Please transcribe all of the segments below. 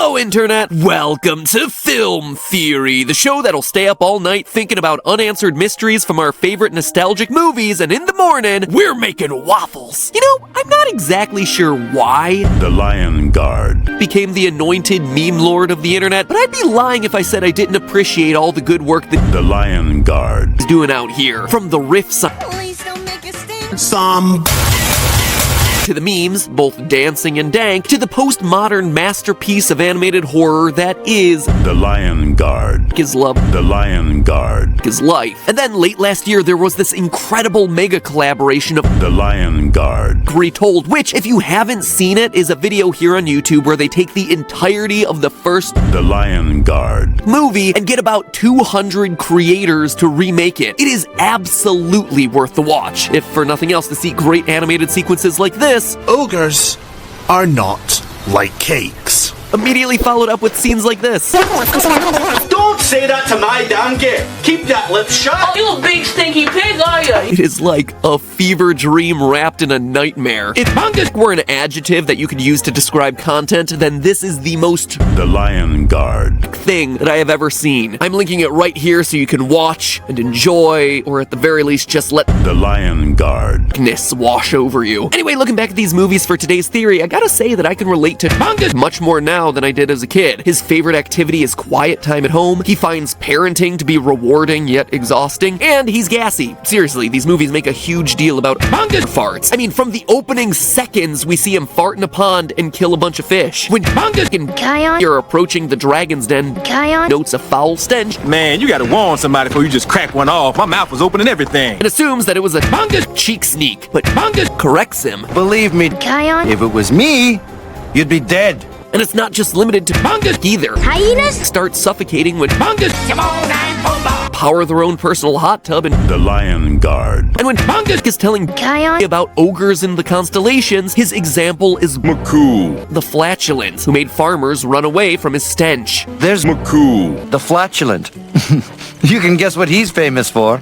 Hello, Internet! Welcome to Film Theory, the show that'll stay up all night thinking about unanswered mysteries from our favorite nostalgic movies, and in the morning, we're making waffles. You know, I'm not exactly sure why The Lion Guard became the anointed meme lord of the Internet, but I'd be lying if I said I didn't appreciate all the good work that The Lion Guard is doing out here. From the riffs to the memes, both dancing and dank, to the postmodern masterpiece of animated horror that is The Lion Guard his love, The Lion Guard his life. And then late last year, there was this incredible mega collaboration of The Lion Guard Retold, which, if you haven't seen it, is a video here on YouTube where they take the entirety of the first The Lion Guard movie and get about 200 creators to remake it. It is absolutely worth the watch, if for nothing else to see great animated sequences like this. Ogres are not like cakes. Immediately followed up with scenes like this. Don't say that to my donkey! Keep that lip shut! Oh, you a big stinky pig, are you? It is like a fever dream wrapped in a nightmare. If Bunga were an adjective that you could use to describe content, then this is the most The Lion Guard thing that I have ever seen. I'm linking it right here so you can watch and enjoy, or at the very least just let The Lion Guard wash over you. Anyway, looking back at these movies for today's theory, I gotta say that I can relate to Bunga much more now than I did as a kid. His favorite activity is quiet time at home. He finds parenting to be rewarding yet exhausting, and he's gassy. Seriously, these movies make a huge deal about Bunga farts. I mean, from the opening seconds, we see him fart in a pond and kill a bunch of fish. When Bunga and you're approaching the dragon's den, notes a foul stench. Man, you gotta warn somebody before you just crack one off. My mouth was open and everything. And assumes that it was a Bunga cheek sneak, but Bunga corrects him. Believe me, if it was me, you'd be dead. And it's not just limited to Bunga either. Hyenas start suffocating when Bunga power their own personal hot tub and The Lion Guard. And when Bunga is telling about ogres in the constellations, his example is Makoo, the flatulent, who made farmers run away from his stench. There's Makoo, the flatulent. You can guess what he's famous for.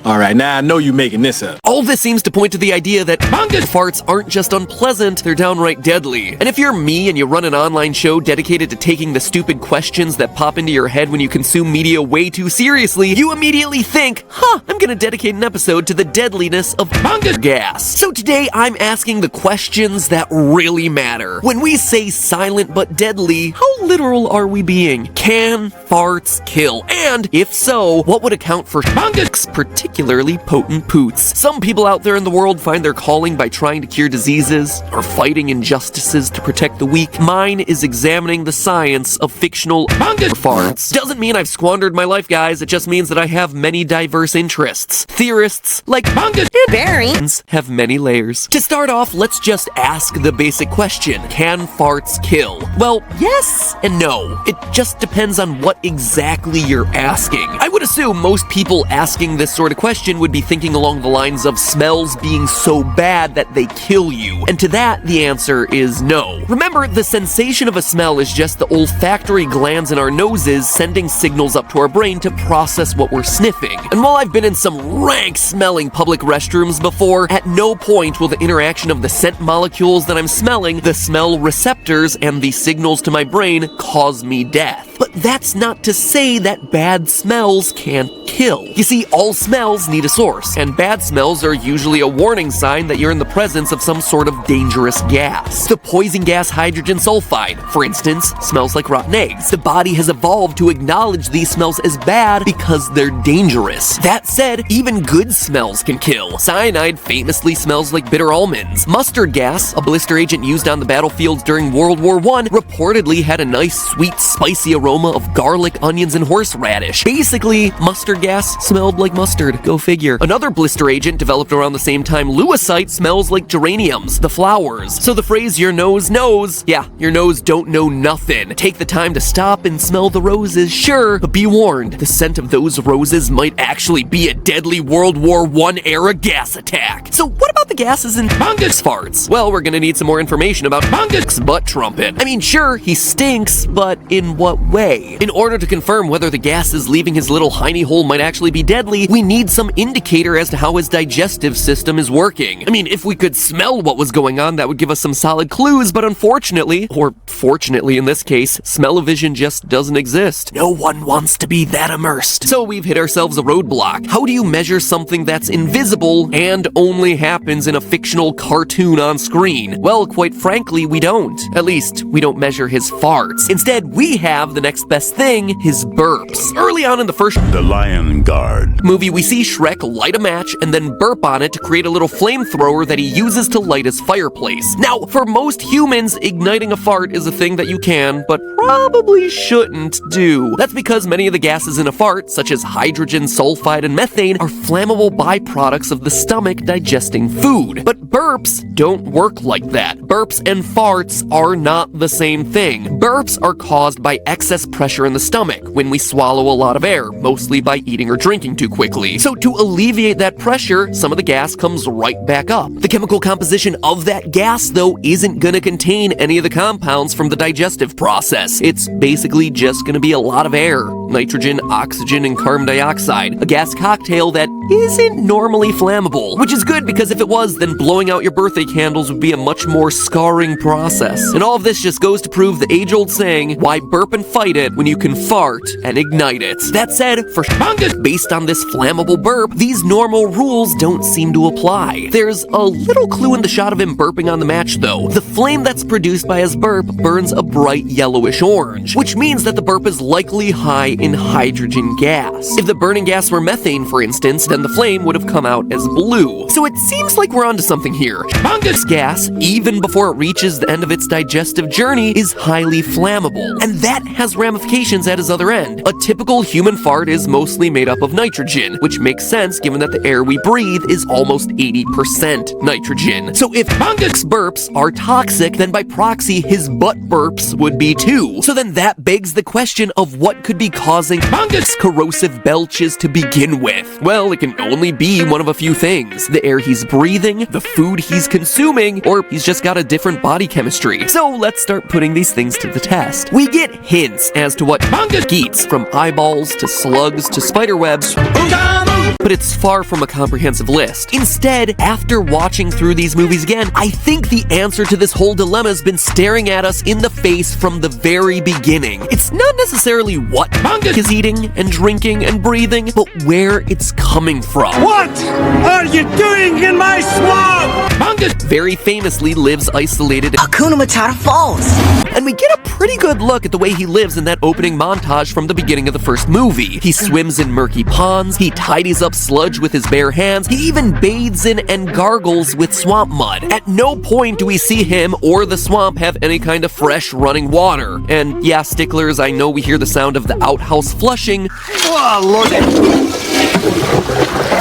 Alright, now I know you making this up. All this seems to point to the idea that Bunga farts aren't just unpleasant, they're downright deadly. And if you're me and you run an online show dedicated to taking the stupid questions that pop into your head when you consume media way too seriously, you immediately think, I'm gonna dedicate an episode to the deadliness of Bunga gas. So today I'm asking the questions that really matter. When we say silent but deadly, how literal are we being? Can farts kill? And if so, what would account for Bunga's particularly potent poots? Some people out there in the world find their calling by trying to cure diseases or fighting injustices to protect the weak. Mine is examining the science of fictional Bunga farts. Doesn't mean I've squandered my life, guys. It just means that I have many diverse interests. Theorists like Bunga and bearings have many layers. To start off, let's just ask the basic question. Can farts kill? Well, yes and no. It just depends on what exactly you're asking. I would assume most people asking this sort of question would be thinking along the lines of smells being so bad that they kill you. And to that, the answer is no. Remember, the sensation of a smell is just the olfactory glands in our noses sending signals up to our brain to process what we're sniffing. And while I've been in some rank-smelling public restrooms before, at no point will the interaction of the scent molecules that I'm smelling, the smell receptors, and the signals to my brain cause me death. But that's not to say that bad smells can't kill. You see, all smells need a source, and bad smells are usually a warning sign that you're in the presence of some sort of dangerous gas. The poison gas hydrogen sulfide, for instance, smells like rotten eggs. The body has evolved to acknowledge these smells as bad because they're dangerous. That said, even good smells can kill. Cyanide famously smells like bitter almonds. Mustard gas, a blister agent used on the battlefields during World War I, reportedly had a nice, sweet, spicy aroma of garlic, onions, and horseradish. Basically, mustard gas smelled like mustard. Go figure. Another blister agent developed around the same time, lewisite, smells like geraniums, the flowers. So the phrase your nose knows, yeah, your nose don't know nothing. Take the time to stop and smell the roses, sure, but be warned, the scent of those roses might actually be a deadly World War I era gas attack. So what about the gases in Bunga's farts? Well, we're gonna need some more information about Bunga's butt trumpet. I mean, sure, he stinks, but in what way? way. In order to confirm whether the gases leaving his little hiney hole might actually be deadly, we need some indicator as to how his digestive system is working. I mean, if we could smell what was going on, that would give us some solid clues, but unfortunately, or fortunately in this case, smell-o-vision just doesn't exist. No one wants to be that immersed. So we've hit ourselves a roadblock. How do you measure something that's invisible and only happens in a fictional cartoon on screen? Well, quite frankly, we don't. At least, we don't measure his farts. Instead, we have the next best thing, his burps. Early on in the first The Lion Guard. movie, we see Shrek light a match and then burp on it to create a little flamethrower that he uses to light his fireplace. Now, for most humans, igniting a fart is a thing that you can, but probably shouldn't do. That's because many of the gases in a fart, such as hydrogen sulfide and methane, are flammable byproducts of the stomach digesting food. But burps don't work like that. Burps and farts are not the same thing. Burps are caused by excess pressure in the stomach when we swallow a lot of air, mostly by eating or drinking too quickly. So to alleviate that pressure, some of the gas comes right back up. The chemical composition of that gas, though, isn't gonna contain any of the compounds from the digestive process. It's basically just gonna be a lot of air, nitrogen, oxygen, and carbon dioxide, a gas cocktail that isn't normally flammable, which is good because if it was, then blowing out your birthday candles would be a much more scarring process. And all of this just goes to prove the age-old saying, why burp and fight it when you can fart and ignite it. That said, for Bunga, based on this flammable burp, these normal rules don't seem to apply. There's a little clue in the shot of him burping on the match, though. The flame that's produced by his burp burns a bright yellowish orange, which means that the burp is likely high in hydrogen gas. If the burning gas were methane, for instance, then the flame would have come out as blue. So it seems like we're onto something here. Bunga's gas, even before it reaches the end of its digestive journey, is highly flammable, and that has ramifications at his other end. A typical human fart is mostly made up of nitrogen, which makes sense given that the air we breathe is almost 80% nitrogen. So if Bunga's burps are toxic, then by proxy, his butt burps would be too. So then that begs the question of what could be causing Bunga's corrosive belches to begin with. Well, it can only be one of a few things. The air he's breathing, the food he's consuming, or he's just got a different body chemistry. So let's start putting these things to the test. We get hints as to what Bunga eats, from eyeballs to slugs to spiderwebs, but it's far from a comprehensive list. Instead, after watching through these movies again, I think the answer to this whole dilemma has been staring at us in the face from the very beginning. It's not necessarily what Bunga is eating and drinking and breathing, but where it's coming from. What are you doing in my swamp? Bunga very famously lives isolated in Hakuna Matata Falls. and we get a pretty good look at the way he lives in that opening montage from the beginning of the first movie. He swims in murky ponds, he tidies up sludge with his bare hands, he even bathes in and gargles with swamp mud. At no point do we see him or the swamp have any kind of fresh running water. And yeah, sticklers, I know we hear the sound of the outhouse flushing. Oh, Lord.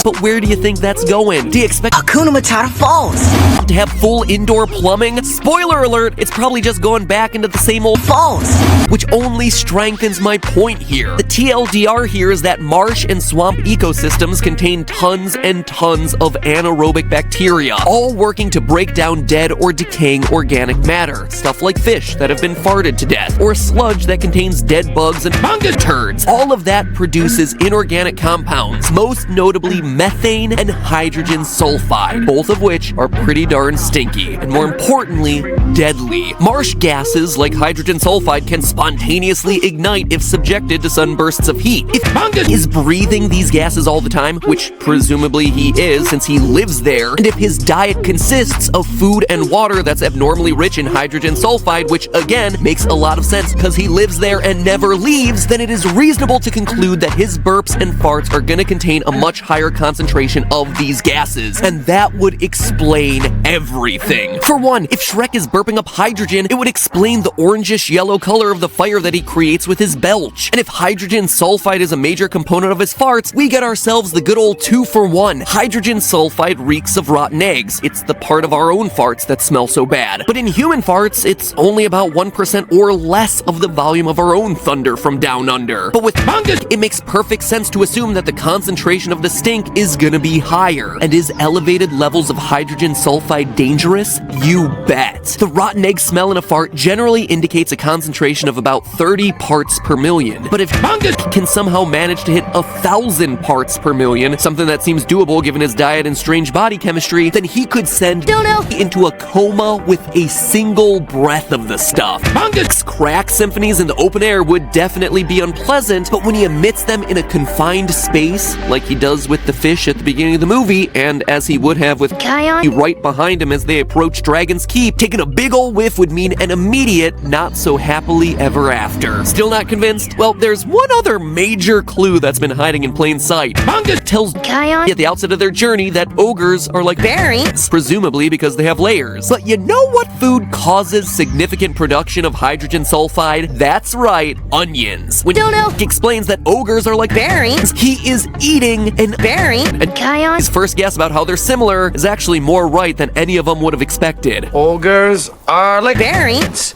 But where do you think that's going? Do you expect Hakuna Matata Falls. to have full indoor plumbing? Spoiler alert, it's probably just going back into the same old Falls. which only strengthens my point here. The TLDR here is that marsh and swamp ecosystems contain tons and tons of anaerobic bacteria, all working to break down dead or decaying organic matter. Stuff like fish that have been farted to death, or sludge that contains dead bugs and Bunga turds. All of that produces inorganic compounds, most notably methane and hydrogen sulfide, both of which are pretty darn stinky, and more importantly, deadly. Marsh gases like hydrogen sulfide can spontaneously ignite if subjected to sunbursts of heat. If Bunga is breathing these gases all the time, which presumably he is since he lives there, and if his diet consists of food and water that's abnormally rich in hydrogen sulfide, which again makes a lot of sense because he lives there and never leaves, then it is reasonable to conclude that his burps and farts are gonna contain a much higher concentration of these gases, and that would explain everything. For one, if Shrek is burping up hydrogen, it would explain the orangish yellow color of the fire that he creates with his belch. And if hydrogen sulfide is a major component of his farts, we get ourselves the good old 2-for-1. Hydrogen sulfide reeks of rotten eggs. It's the part of our own farts that smell so bad. But in human farts, it's only about 1% or less of the volume of our own thunder from down under. But with Bunga, it makes perfect sense to assume that the concentration concentration of the stink is gonna be higher. And is elevated levels of hydrogen sulfide dangerous? You bet. The rotten egg smell in a fart generally indicates a concentration of about 30 parts per million. But if Bunga can somehow manage to hit 1,000 parts per million, something that seems doable given his diet and strange body chemistry, then he could send Dono into a coma with a single breath of the stuff. Bunga's crack symphonies in the open air would definitely be unpleasant, but when he emits them in a confined space, like he does with the fish at the beginning of the movie, and as he would have with Kion right behind him as they approach Dragon's Keep, taking a big ol' whiff would mean an immediate, not so happily ever after. Still not convinced? Well, there's one other major clue that's been hiding in plain sight. Bunga tells Kion at the outset of their journey that ogres are like berries, presumably because they have layers. But you know what food causes significant production of hydrogen sulfide? That's right, onions. When Dono explains that ogres are like berries, he is eating an berry. And Kion's first guess about how they're similar is actually more right than any of them would have expected. Ogres are like berries.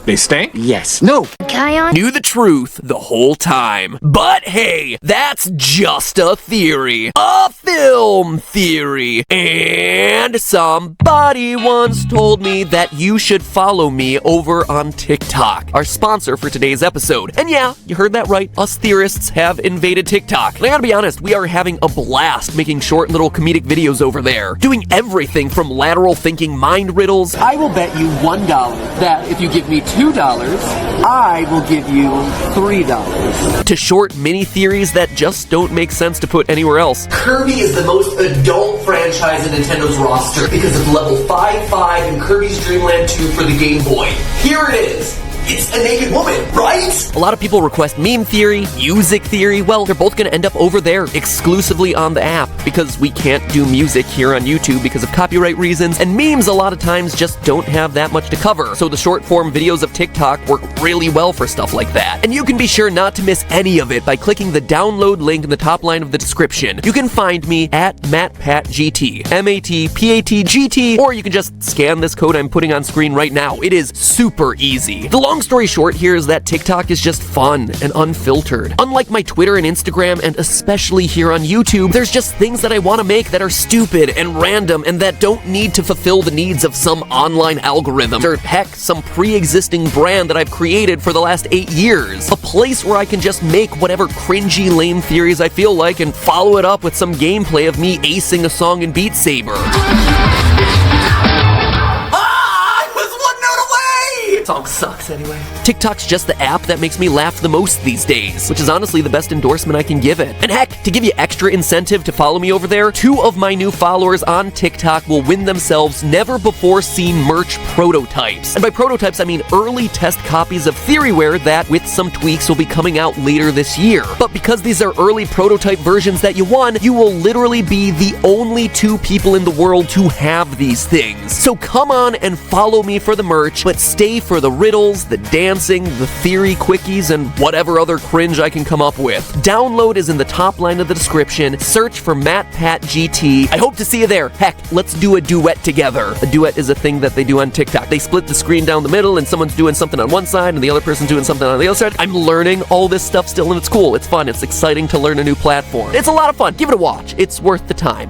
They stink? Yes. No. Kion knew the truth the whole time. But hey, that's just a theory. A film theory. And somebody once told me that you should follow me over on TikTok, our sponsor for today's episode. And yeah, you heard that right. Us theorists have invaded TikTok. And I gotta be honest, we are having a blast making short little comedic videos over there, doing everything from lateral thinking mind riddles. I will bet you $1 that if you give me $2, I will give you $3. To short mini theories that just don't make sense to put anywhere else. Kirby is the most adult franchise in Nintendo's roster because of level 5-5 in Kirby's Dream Land 2 for the Game Boy. Here it is. It's a naked woman, right? A lot of people request meme theory, music theory. Well, they're both going to end up over there exclusively on the app because we can't do music here on YouTube because of copyright reasons, and memes a lot of times just don't have that much to cover. So the short form videos of TikTok work really well for stuff like that. And you can be sure not to miss any of it by clicking the download link in the top line of the description. You can find me at MattPatGT, MattPatGT, or you can just scan this code I'm putting on screen right now. It is super easy. The long story short here is that TikTok is just fun and unfiltered. Unlike my Twitter and Instagram, and especially here on YouTube, there's just things that I want to make that are stupid and random and that don't need to fulfill the needs of some online algorithm or heck, some pre-existing brand that I've created for the last 8 years. A place where I can just make whatever cringy, lame theories I feel like and follow it up with some gameplay of me acing a song in Beat Saber. Song sucks anyway. TikTok's just the app that makes me laugh the most these days, which is honestly the best endorsement I can give it. And heck, to give you extra incentive to follow me over there, 2 of my new followers on TikTok will win themselves never-before-seen merch prototypes. And by prototypes, I mean early test copies of Theoryware that, with some tweaks, will be coming out later this year. But because these are early prototype versions that you won, you will literally be the only 2 people in the world to have these things. So come on and follow me for the merch, but stay for the riddles, the dancing, the theory quickies, and whatever other cringe I can come up with. Download is in the top line of the description. Search for MattPatGT. I hope to see you there. Heck, let's do a duet together. A duet is a thing that they do on TikTok. They split the screen down the middle and someone's doing something on one side and the other person's doing something on the other side. I'm learning all this stuff still and it's cool. It's fun. It's exciting to learn a new platform. It's a lot of fun. Give it a watch. It's worth the time.